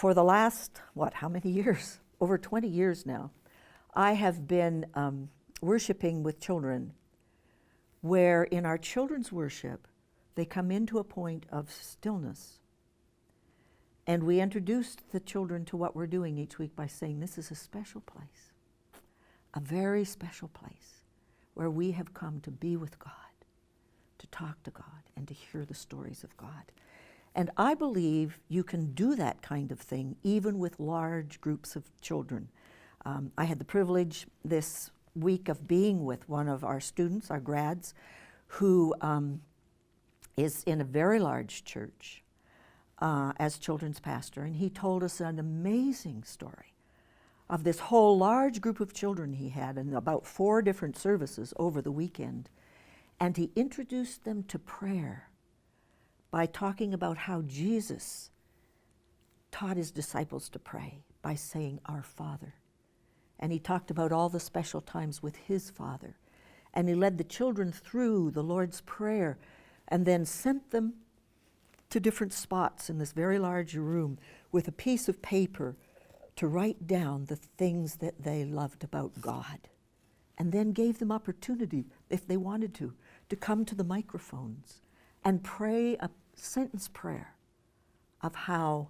for the last, how many years? Over 20 years now, I have been worshiping with children where in our children's worship, they come into a point of stillness. And we introduce the children to what we're doing each week by saying, this is a special place, a very special place where we have come to be with God, to talk to God, and to hear the stories of God. And I believe you can do that kind of thing even with large groups of children. I had the privilege this week of being with one of our students, our grads, who is in a very large church as children's pastor, and he told us an amazing story of this whole large group of children he had in about 4 different services over the weekend. And he introduced them to prayer by talking about how Jesus taught his disciples to pray by saying, Our Father. And he talked about all the special times with his Father. And he led the children through the Lord's Prayer and then sent them to different spots in this very large room with a piece of paper to write down the things that they loved about God. And then gave them opportunity, if they wanted to come to the microphones and pray a sentence prayer of how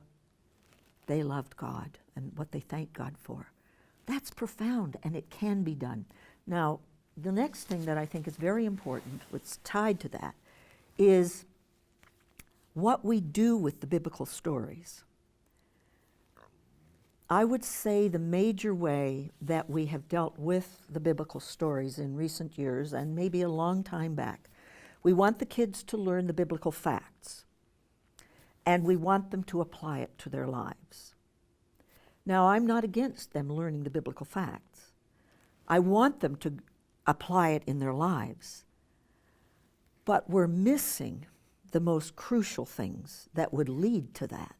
they loved God and what they thanked God for. That's profound, and it can be done. Now, the next thing that I think is very important, what's tied to that, is what we do with the biblical stories. I would say the major way that we have dealt with the biblical stories in recent years, and maybe a long time back, we want the kids to learn the biblical facts, and we want them to apply it to their lives. Now, I'm not against them learning the biblical facts. I want them to apply it in their lives. But we're missing the most crucial things that would lead to that.